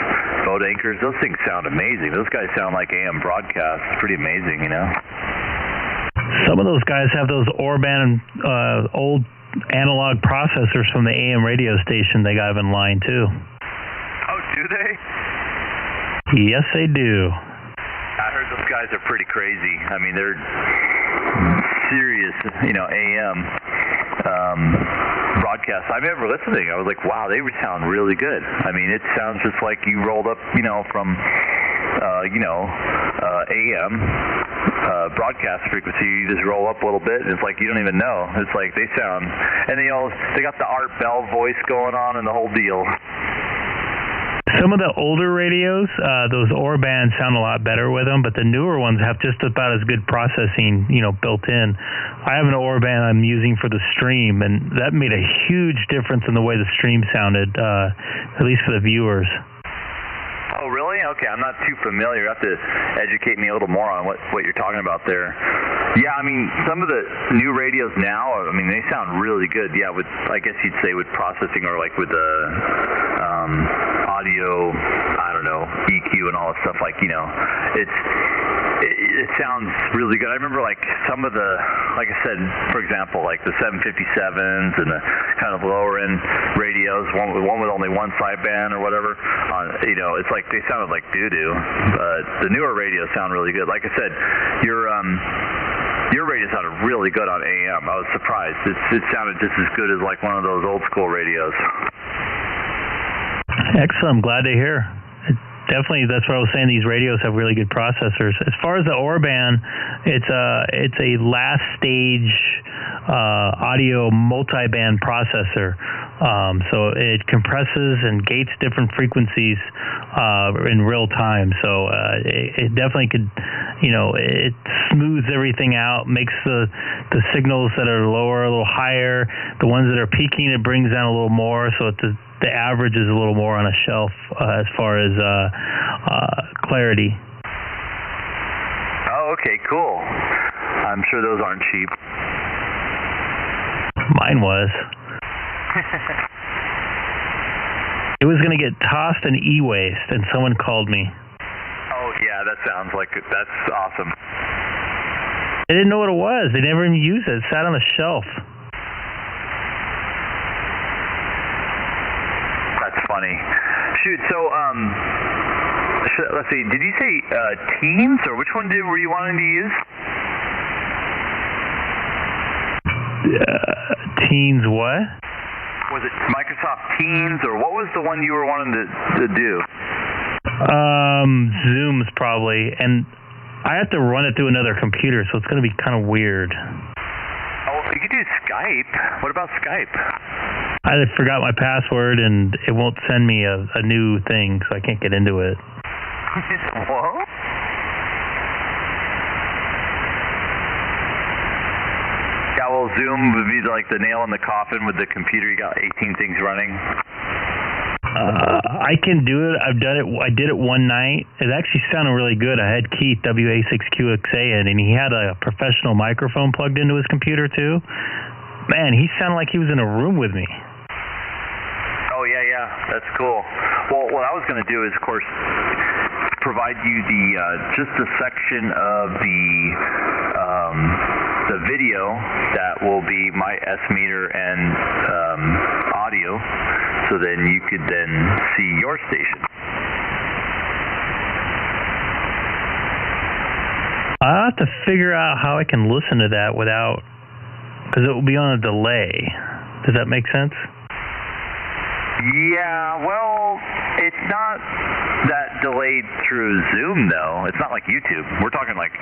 boat anchors? Those things sound amazing. Those guys sound like AM broadcasts. Pretty amazing, Some of those guys have those Orban old analog processors from the AM radio station they got in line, too. Oh, do they? Yes, they do. I heard those guys are pretty crazy. I mean, they're serious, AM broadcasts. I remember listening. I was like, wow, they sound really good. I mean, it sounds just like you rolled up, from, AM broadcast frequency. You just roll up a little bit, and it's like you don't even know. It's like they sound, and they got the Art Bell voice going on and the whole deal. Some of the older radios, those Orban sound a lot better with them, but the newer ones have just about as good processing, built in. I have an Orban I'm using for the stream, and that made a huge difference in the way the stream sounded, at least for the viewers. Oh, really? Okay, I'm not too familiar. You have to educate me a little more on what you're talking about there. Yeah, I mean, some of the new radios now, they sound really good. Yeah, with, I guess you'd say with processing or like with the audio, I don't know, EQ and all that stuff. Like, it sounds really good. I remember like some of the, like I said, for example, like the 757s and the kind of lower end radios, one with only one sideband or whatever. It's like they sounded like doo-doo. The newer radios sound really good. Like I said, your radio sounded really good on AM. I was surprised. It sounded just as good as like one of those old school radios. Excellent. I'm glad to hear. Definitely, that's what I was saying. These radios have really good processors. As far as the Orban, it's a last stage audio multi-band processor. So it compresses and gates different frequencies in real time. So it definitely could, it smooths everything out, makes the signals that are lower a little higher. The ones that are peaking, it brings down a little more. So the average is a little more on a shelf as far as clarity. Oh, okay, cool. I'm sure those aren't cheap. Mine was. It was going to get tossed in e-waste, and someone called me. Oh, yeah, that sounds like that's awesome. They didn't know what it was. They never even used it. It sat on a shelf. Funny. Shoot, so, let's see, did you say Teams, or which one were you wanting to use? Teams what? Was it Microsoft Teams, or what was the one you were wanting to do? Zoom's probably, and I have to run it through another computer, so it's going to be kind of weird. Oh, you could do Skype. What about Skype? I forgot my password, and it won't send me a new thing, so I can't get into it. What? Yeah, well, Zoom would be like the nail in the coffin with the computer. You got 18 things running. I can do it. I've done it. I did it one night. It actually sounded really good. I had Keith, K6EGG in, and he had a professional microphone plugged into his computer, too. Man, he sounded like he was in a room with me. Oh, yeah, that's cool. Well, what I was going to do is, of course, provide you just a section of the video that will be my S-meter and audio, so then you could then see your station. I'll have to figure out how I can listen to that without, because it will be on a delay. Does that make sense? Yeah, well, it's not that delayed through Zoom, though. It's not like YouTube. We're talking like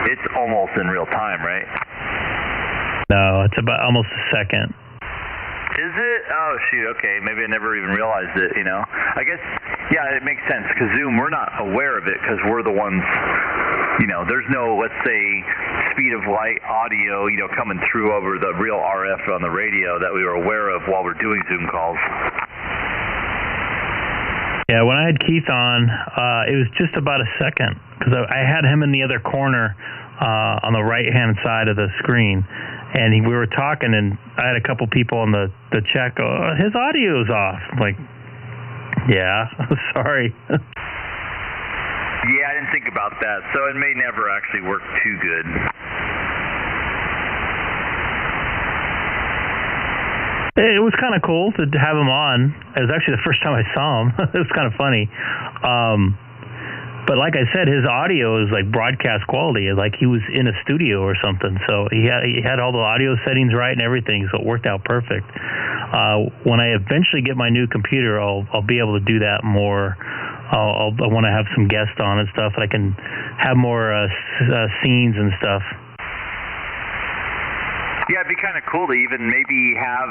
it's almost in real time, right? No, it's about almost a second. Is it? Oh, shoot, okay. Maybe I never even realized it, I guess, yeah, it makes sense, because Zoom, we're not aware of it, because we're the ones, there's no, let's say, speed of light audio, coming through over the real RF on the radio that we were aware of while we're doing Zoom calls. Yeah, when I had Keith on, it was just about a second, because I had him in the other corner on the right-hand side of the screen. And we were talking, and I had a couple people on the chat go, oh, his audio's off. I'm like, yeah, sorry. Yeah, I didn't think about that, so it may never actually work too good. It was kind of cool to have him on. It was actually the first time I saw him. It was kind of funny. But like I said, his audio is like broadcast quality. Like he was in a studio or something. So he had all the audio settings right and everything, so it worked out perfect. When I eventually get my new computer, I'll be able to do that more. I want to have some guests on and stuff, and I can have more scenes and stuff. Yeah, it'd be kind of cool to even maybe have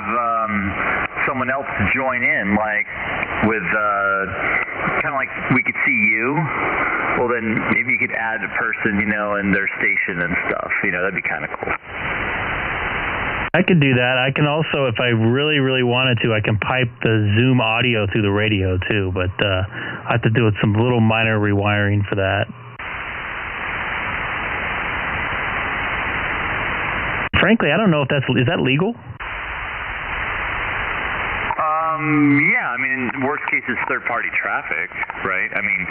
someone else join in, like with kind of like we could see you. Well, then maybe you could add a person, you know, in their station and stuff. You know, that'd be kind of cool. I could do that. I can also, if I really, really wanted to, I can pipe the Zoom audio through the radio too, but I have to do some little minor rewiring for that. Frankly, I don't know if is that legal? Yeah, I mean, in worst case, it's third-party traffic, right? I mean,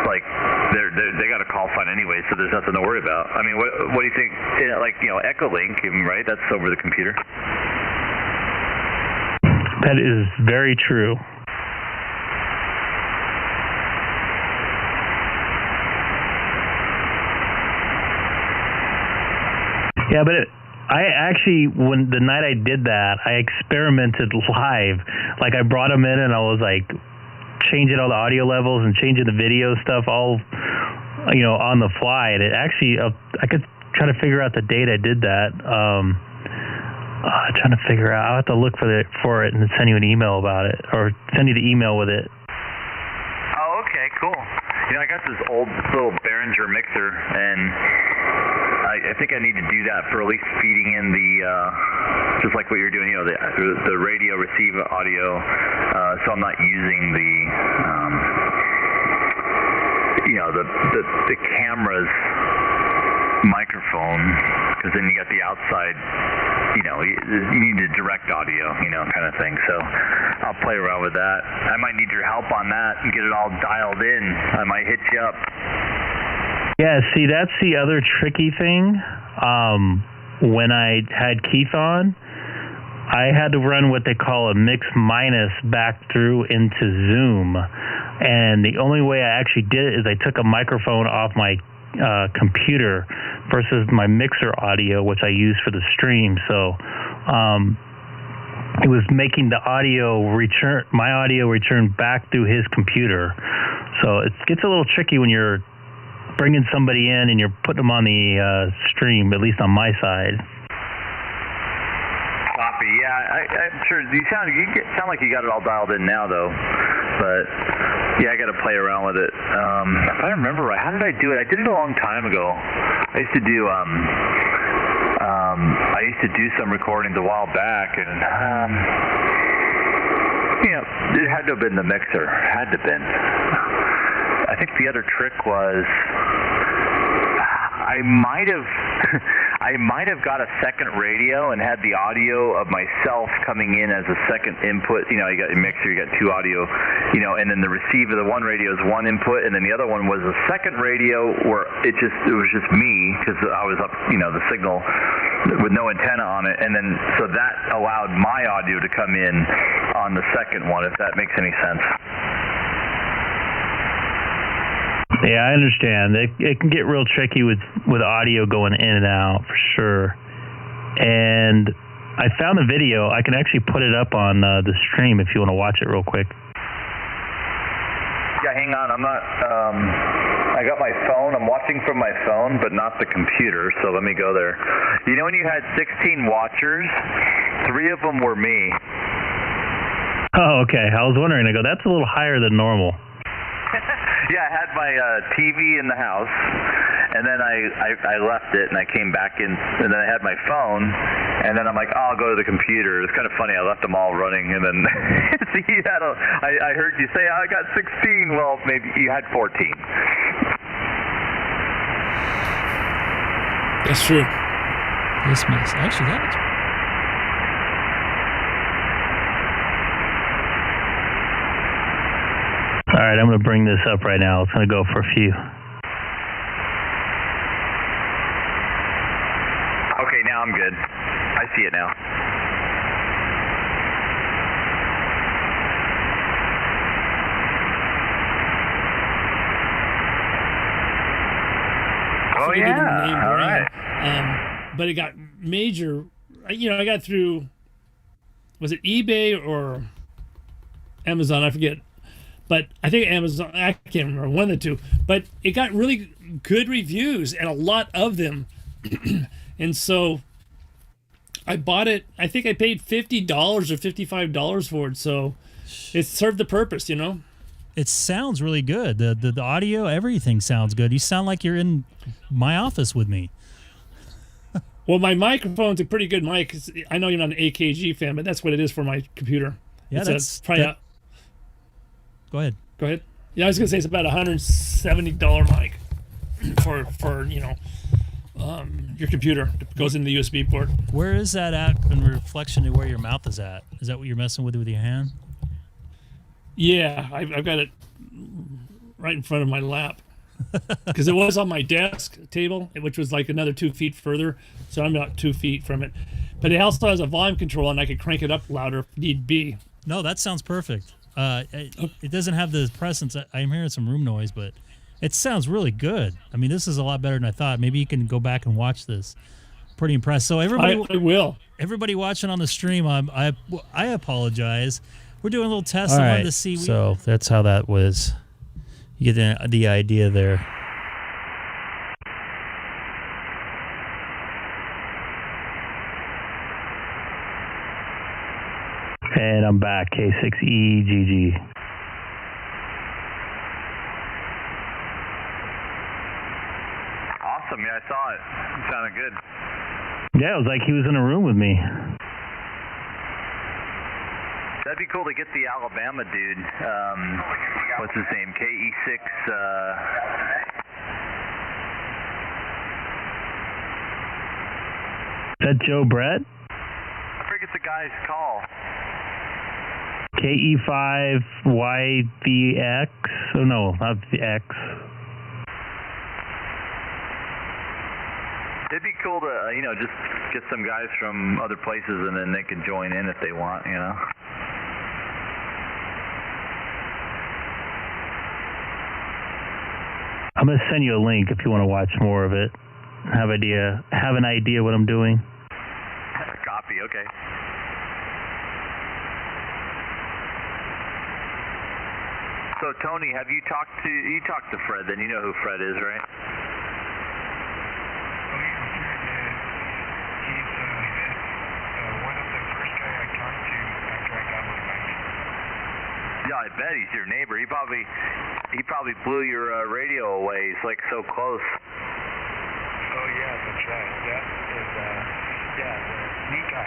like they got a call sign anyway, so there's nothing to worry about. I mean, what do you think? Like, you know, Echolink, right? That's over the computer. That is very true. Yeah, but I actually, when the night I did that, I experimented live. Like I brought them in and I was like changing all the audio levels and changing the video stuff all, you know, on the fly. And it actually, I could try to figure out the date I did that. Trying to figure out, I'll have to look for it and send you an email about it, or send you the email with it. Oh, okay, cool. You know, I got this old little Behringer mixer, and I think I need to do that for at least feeding in the, just like what you're doing, you know, the radio receive audio, so I'm not using the, you know, the camera's microphone, because then you got the outside, you know, you need the direct audio, you know, kind of thing. So I'll play around with that. I might need your help on that and get it all dialed in. I might hit you up. Yeah, see, that's the other tricky thing. When I had Keith on, I had to run what they call a mix minus back through into Zoom. And the only way I actually did it is I took a microphone off my computer versus my mixer audio, which I use for the stream. So it was making the audio return, my audio return back through his computer. So it gets a little tricky when you're bringing somebody in and you're putting them on the stream, at least on my side. Copy. Yeah, I'm sure you sound like you got it all dialed in now, though. But yeah, I got to play around with it. If I remember right, how did I do it? I did it a long time ago. I used to do some recordings a while back, and you know, it had to have been the mixer. Had to have been. I think the other trick was I might have got a second radio and had the audio of myself coming in as a second input. You know, you got a mixer, you got two audio, you know, and then the receiver, the one radio is one input, and then the other one was a second radio where it was just me, because I was up, you know, the signal with no antenna on it, and then so that allowed my audio to come in on the second one, if that makes any sense. Yeah, I understand. It can get real tricky with audio going in and out, for sure. And I found the video. I can actually put it up on the stream if you want to watch it real quick. Yeah, hang on. I'm not... I got my phone. I'm watching from my phone, but not the computer, so let me go there. You know when you had 16 watchers, 3 of them were me. Oh, okay. I was wondering. I go, that's a little higher than normal. Yeah, I had my TV in the house, and then I left it, and I came back in, and then I had my phone, and then I'm like, oh, I'll go to the computer. It's kind of funny. I left them all running, and then see, I heard you say, oh, I got 16. Well, maybe you had 14. That's true. Dismiss. Actually, that was. All right, I'm going to bring this up right now. It's going to go for a few. Okay, now I'm good. I see it now. Oh, yeah. All right. But it got major. I got through. Was it eBay or Amazon? I forget. But I think Amazon. I can't remember, one of the two. But it got really good reviews and a lot of them. And so I bought it. I think I paid $50 or $55 for it. So it served the purpose, It sounds really good. The audio, everything sounds good. You sound like you're in my office with me. Well, my microphone's a pretty good mic. I know you're not an AKG fan, but that's what it is for my computer. Yeah, it's probably Go ahead. Go ahead. Yeah, I was gonna say it's about $170 mic for your computer. It goes in the USB port. Where is that at in reflection to where your mouth is at? Is that what you're messing with your hand? Yeah, I've got it right in front of my lap because it was on my desk table, which was like another 2 feet further. So I'm about 2 feet from it. But it also has a volume control, and I could crank it up louder if need be. No, that sounds perfect. It doesn't have the presence. I'm hearing some room noise, but it sounds really good. I mean, this is a lot better than I thought. Maybe you can go back and watch this. Pretty impressed. So everybody, I will. Everybody watching on the stream, I apologize. We're doing a little test. All I right. wanted to see. So that's how that was. You get the idea there. And I'm back. K6EGG. Awesome. Yeah, I saw it. It sounded good. Yeah, it was like he was in a room with me. That'd be cool to get the Alabama dude. What's his name? K6. Is that Joe Brett? I forget the guy's call. KE5YVX? Oh, no, not the X. It'd be cool to, just get some guys from other places and then they can join in if they want, I'm going to send you a link if you want to watch more of it. Have an idea what I'm doing. Copy, okay. So Tony, have you talked to Fred? Then you know who Fred is, right? Yeah, I bet he's your neighbor. He probably blew your radio away. He's like so close. Oh yeah, that's right. That is neat guy.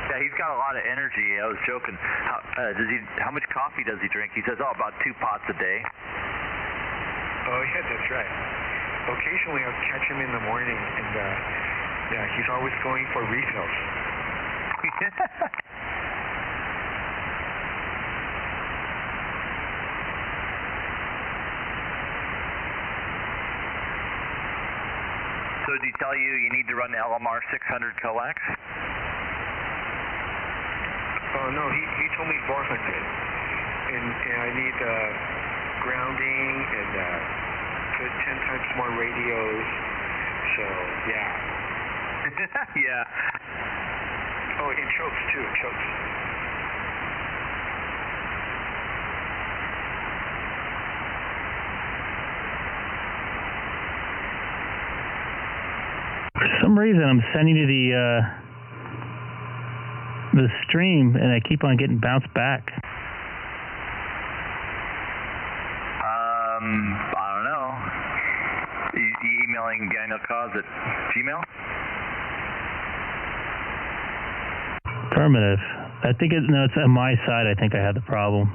Yeah, he's got a lot of energy. I was joking. How much coffee does he drink? He says, about 2 pots a day. Oh yeah, that's right. Occasionally I'll catch him in the morning, and he's always going for refills. So did he tell you need to run the LMR 600 coax? Oh no, he told me 400, and I need grounding and 10 times more radios. So yeah. Yeah. Oh, and chokes too, chokes. For some reason, I'm sending you the stream, and I keep on getting bounced back. I don't know. You emailing Gynocause at Gmail? Affirmative. I think it's on my side. I think I had the problem.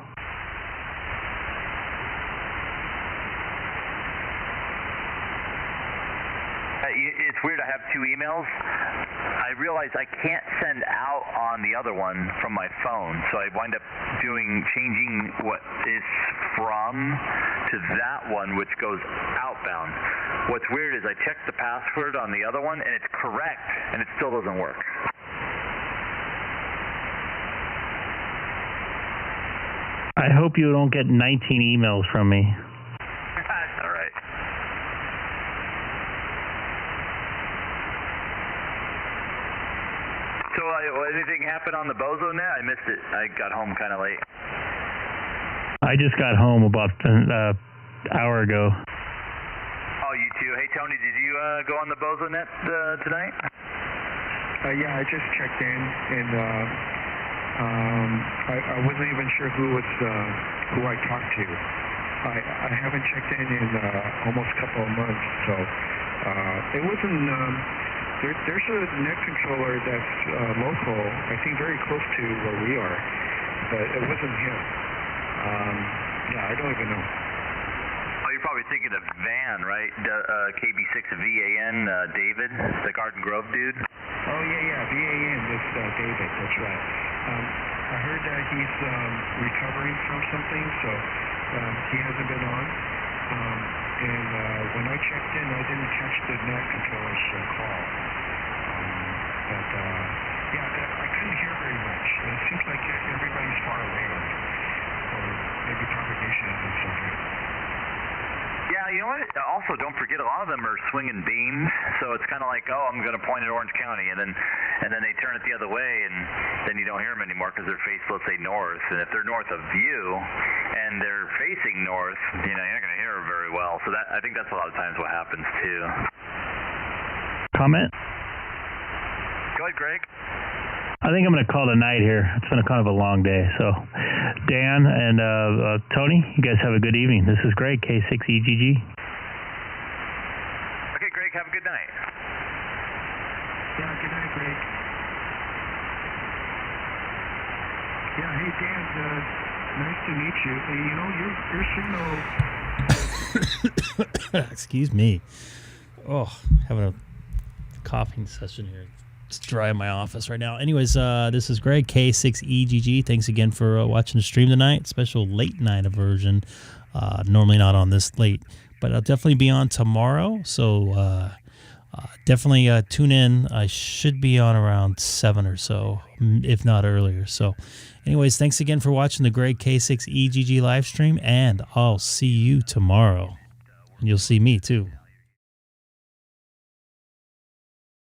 weird. I have two emails. I realize I can't send out on the other one from my phone, so I wind up changing what is from to that one, which goes outbound. What's weird is I checked the password on the other one, and it's correct, and it still doesn't work. I hope you don't get 19 emails from me. All right. So anything happen on the Bozo net? I missed it. I got home kind of late. I just got home about an hour ago. Oh, you too. Hey, Tony, did you go on the Bozo net tonight? Yeah, I just checked in, and I wasn't even sure who I talked to. I haven't checked in almost a couple of months, so it wasn't. There's a net controller that's local, I think very close to where we are, but it wasn't him. Yeah, I don't even know. Oh, you're probably thinking of Van, right? KB6VAN, David, the Garden Grove dude. Oh, yeah, VAN, that's David, that's right. I heard that he's recovering from something, so he hasn't been on. And when I checked in, I didn't catch the net controller's call. But, yeah, I couldn't hear very much. It seems like everybody's far away, or maybe propagation has been suffering. Yeah, you know what? Also, don't forget, a lot of them are swinging beams, so it's kind of like, oh, I'm going to point at Orange County, and then they turn it the other way, and then you don't hear them anymore because they're faced, let's say, north. And if they're north of you and they're facing north, you're not going to hear them very well. So I think that's a lot of times what happens too. Comment? Go ahead, Greg. I think I'm going to call it a night here. It's been kind of a long day. So, Dan and Tony, you guys have a good evening. This is Greg, K6EGG. Okay, Greg, have a good night. Yeah, good night, Greg. Yeah, hey, Dan, nice to meet you. You know, your signal... Excuse me. Oh, having a coughing session here. It's dry in my office right now. Anyways, this is Greg, K6EGG. Thanks again for watching the stream tonight. Special late night version. Normally not on this late, but I'll definitely be on tomorrow. So definitely tune in. I should be on around 7 or so, if not earlier. So anyways, thanks again for watching the Greg K6EGG live stream, and I'll see you tomorrow. And you'll see me too.